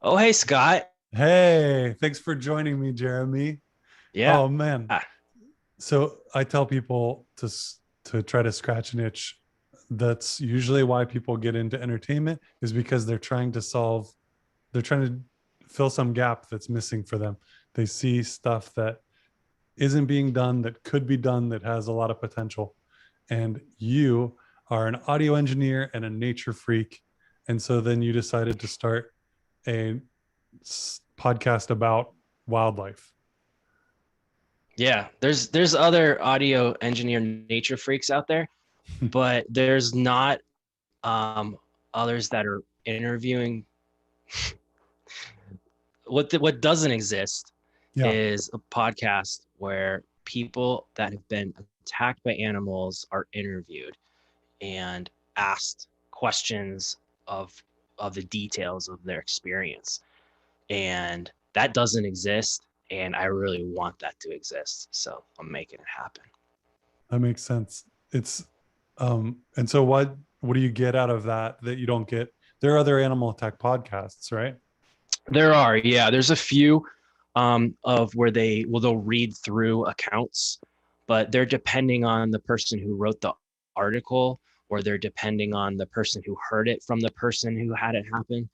Oh, hey, Scott. Hey, thanks for joining me, Jeremy. Yeah. Oh man. So I tell people to try to scratch an itch. That's usually why people get into entertainment is because they're trying to fill some gap that's missing for them. They see stuff that isn't being done that could be done that has a lot of potential. And you are an audio engineer and a nature freak. And so then you decided to start a podcast about wildlife. Yeah. There's other audio engineer nature freaks out there, but there's not um others that are interviewing. What doesn't exist Yeah. is a podcast where people that have been attacked by animals are interviewed and asked questions of of the details of their experience. And that doesn't exist, and I really want that to exist, so I'm making it happen. That makes sense. It's and so what do you get out of that you don't get? There are other animal attack podcasts, right? There are, yeah, there's a few of where they'll read through accounts, but they're depending on the person who wrote the article, or they're depending on the person who heard it from the person who had it happen.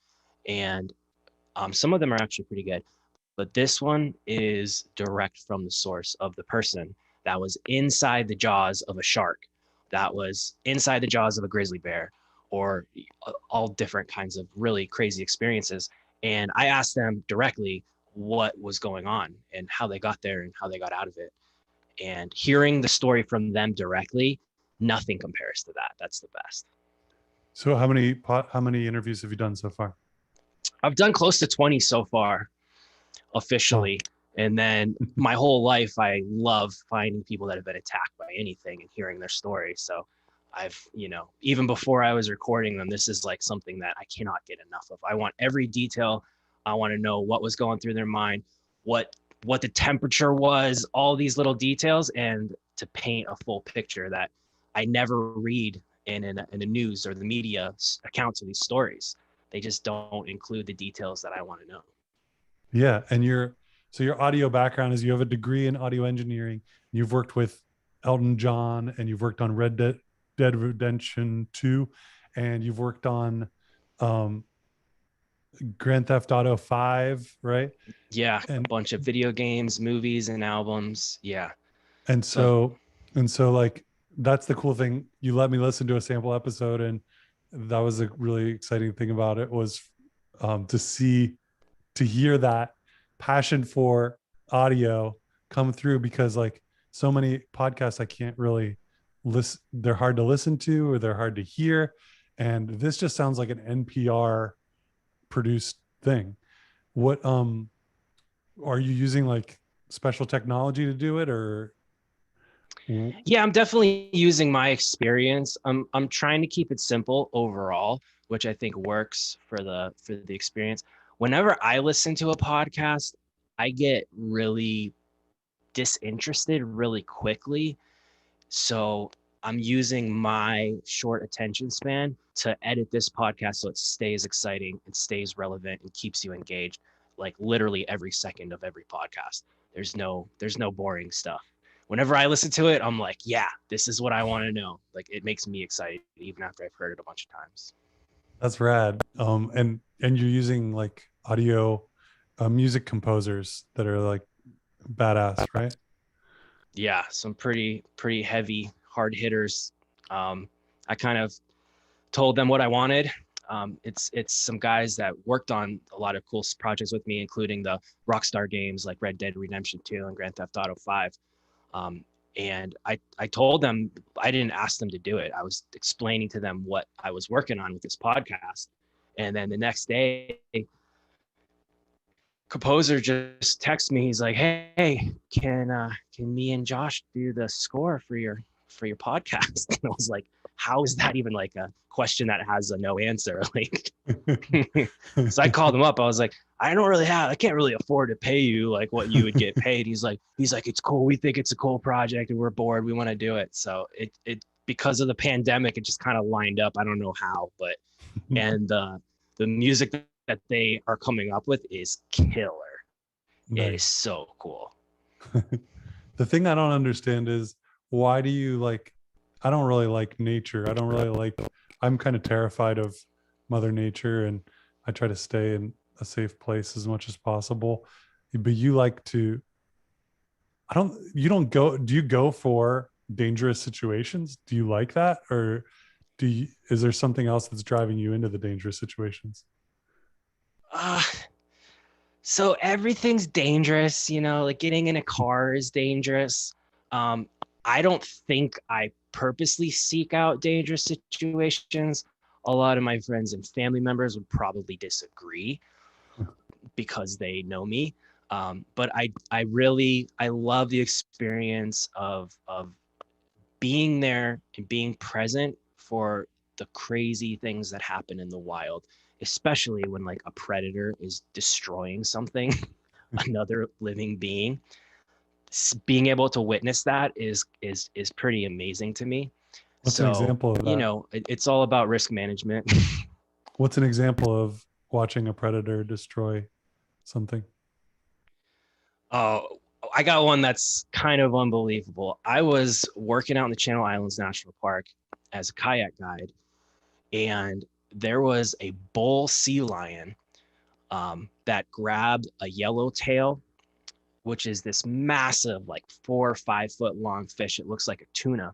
And some of them are actually pretty good, but this one is direct from the source of the person that was inside the jaws of a shark, that was inside the jaws of a grizzly bear, or all different kinds of really crazy experiences. And I asked them directly what was going on and how they got there and how they got out of it. And hearing the story from them directly, nothing compares to that. That's the best. So how many interviews have you done so far? I've done close to 20 so far, Wow. officially. And then my whole life, I love finding people that have been attacked by anything and hearing their story. So even before I was recording them, this is like something that I cannot get enough of. I want every detail. I want to know what was going through their mind, what what the temperature was, all these little details, and to paint a full picture that I never read in the news or the media accounts of these stories. They just don't include the details that I want to know. Yeah, and your audio background is you have a degree in audio engineering. You've worked with Elton John and you've worked on Dead Redemption 2 and you've worked on um Grand Theft Auto 5, right? Yeah, a And bunch of video games, movies, and albums. Yeah. and So so and so like that's the cool thing. You let me listen to a sample episode, and that was a really exciting thing about it was to see to hear that passion for audio come through, because like so many podcasts I can't really listen, they're hard to listen to or they're hard to hear, and this just sounds like an NPR produced thing. What are you using, like special technology to do it, or yeah, I'm definitely using my experience. I'm trying to keep it simple overall, which I think works for the experience. Whenever I listen to a podcast, I get really disinterested really quickly. So I'm using my short attention span to edit this podcast so it stays exciting, it stays relevant, and keeps you engaged. Like literally every second of every podcast. There's no boring stuff. Whenever I listen to it, I'm like, yeah, this is what I want to know. Like it makes me excited even after I've heard it a bunch of times. that's rad. And you're using like audio music composers that are like badass, right? Yeah, some pretty heavy hard hitters. I kind of told them what I wanted. It's some guys that worked on a lot of cool projects with me, including the Rockstar games like Red Dead Redemption 2 and Grand Theft Auto 5. Um, and I told them I didn't ask them to do it. I was explaining to them what I was working on with this podcast. And then the next day, composer just texts me. He's like, "Hey, can me and Josh do the score for your podcast?" And I was like, "How is that even like a question that has a no answer?" Like, so I called him up. I was like, I can't really afford to pay you like what you would get paid. He's like, it's cool. We think it's a cool project and we're bored. We want to do it. So it because of the pandemic, it just kind of lined up. I don't know how, but and the music that they are coming up with is killer. It is Nice. so cool. The thing I don't understand is, why do you like, I don't really like nature. I don't really like, I'm kind of terrified of Mother Nature, and I try to stay in a safe place as much as possible. But you like to, I don't, you don't go, do you go for dangerous situations? Do you like that? Or is there something else that's driving you into the dangerous situations? Uh, so everything's dangerous, like getting in a car is dangerous. Um, I don't think I purposely seek out dangerous situations. A lot of my friends and family members would probably disagree because they know me. But I love the experience of being there and being present for the crazy things that happen in the wild, especially when like a predator is destroying something, another living being. Being able to witness that is pretty amazing to me. What's an So, example of that? it's all about risk management. What's an example of watching a predator destroy something? Oh, I got one that's kind of unbelievable. I was working out in the Channel Islands National Park as a kayak guide, and there was a bull sea lion that grabbed a yellowtail, which is this massive, like 4 or 5 foot long fish. It looks like a tuna.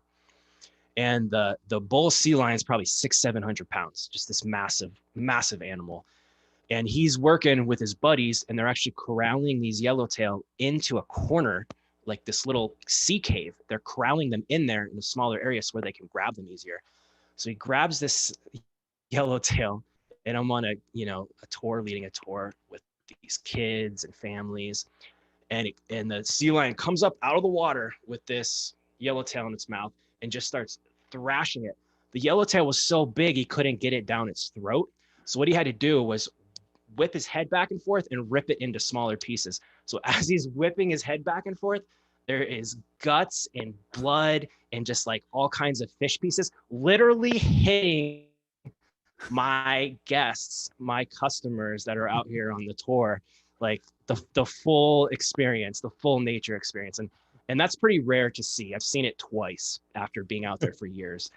And the bull sea lion is probably 600-700 pounds, just this massive, massive animal. And he's working with his buddies, and they're actually corralling these yellowtail into a corner, like this little sea cave. They're corralling them in there in a smaller area so where they can grab them easier. So he grabs this yellowtail, and I'm on a tour, leading a tour with these kids and families, and the sea lion comes up out of the water with this yellowtail in its mouth and just starts thrashing it. The yellowtail was so big he couldn't get it down its throat. So what he had to do was whip his head back and forth and rip it into smaller pieces. So as he's whipping his head back and forth, there is guts and blood and just like all kinds of fish pieces literally hitting my guests, my customers that are out here on the tour, like the full experience, the full nature experience. And that's pretty rare to see. I've seen it twice after being out there for years.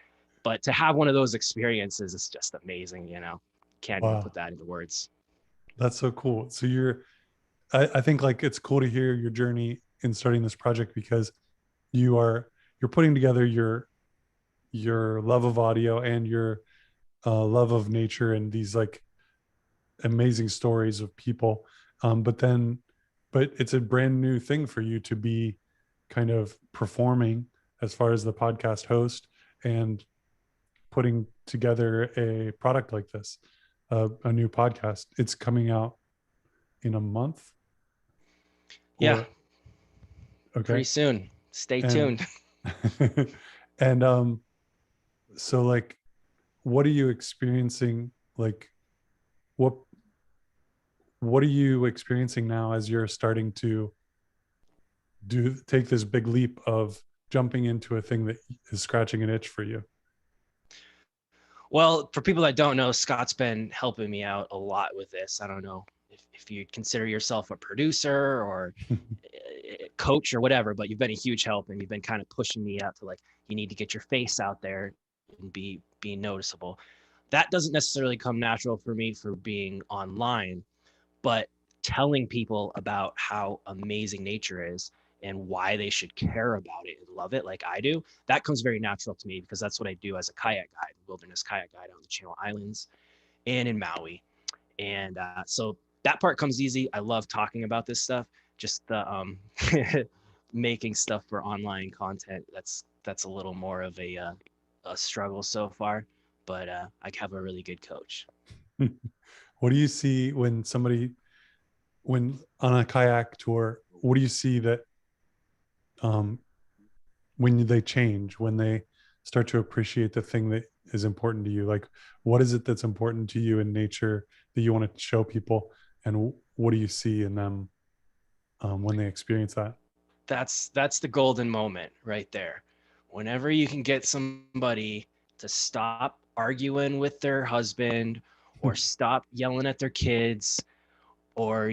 But to have one of those experiences is just amazing. Can't even put Wow, that into words. that's so cool. So I think like it's cool to hear your journey in starting this project, because you're putting together your love of audio and your love of nature and these like amazing stories of people. But it's a brand new thing for you to be kind of performing as far as the podcast host and putting together a product like this, a new podcast. It's coming out in a month, Yeah, or okay. pretty soon. Stay And tuned. and so like, what are you experiencing? Like, what what are you experiencing now as you're starting to take this big leap of jumping into a thing that is scratching an itch for you? Well, for people that don't know, Scott's been helping me out a lot with this. I don't know if you consider yourself a producer or a coach or whatever, but you've been a huge help, and you've been kind of pushing me out to like, you need to get your face out there and be noticeable. That doesn't necessarily come natural for me for being online, but telling people about how amazing nature is and why they should care about it and love it like I do, that comes very natural to me because that's what I do as a kayak guide, wilderness kayak guide on the Channel Islands and in Maui. And so that part comes easy. I love talking about this stuff. Just the making stuff for online content, that's a little more of a struggle so far, but I have a really good coach. What do you see when on a kayak tour? What do you see that um, when they change, when they start to appreciate the thing that is important to you? Like, what is it that's important to you in nature that you want to show people, and what do you see in them when they experience that? That's the golden moment right there. Whenever you can get somebody to stop arguing with their husband or stop yelling at their kids, or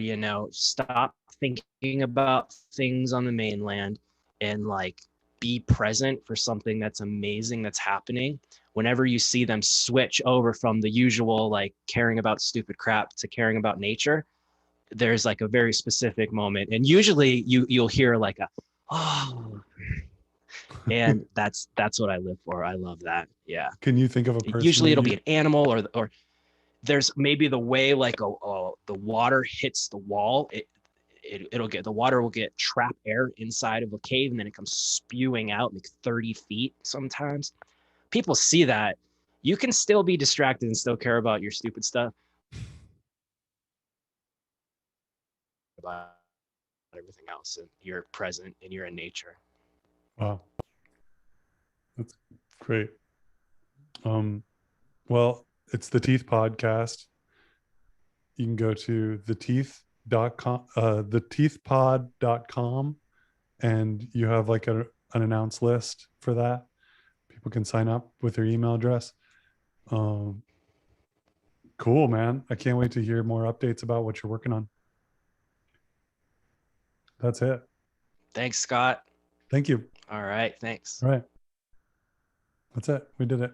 stop thinking about things on the mainland, and like be present for something that's amazing that's happening. Whenever you see them switch over from the usual like caring about stupid crap to caring about nature, there's like a very specific moment, and usually you'll hear like a oh, and that's what I live for. I love that. Yeah. Can you think of a person Usually that it'll be you an animal, or there's maybe the way like the water hits the wall. It'll get, the water will get trap air inside of a cave, and then it comes spewing out like 30 feet sometimes. People see that. You can still be distracted and still care about your stupid stuff, about everything else, and you're present and you're in nature. wow, that's great. Well, it's the Teeth Podcast. You can go to theteeth.com, theteethpod.com, and you have like an announced list for that. People can sign up with their email address. Um, cool, man. I can't wait to hear more updates about what you're working on. That's it. Thanks, Scott. Thank you. All right, thanks. All right. That's it. We did it.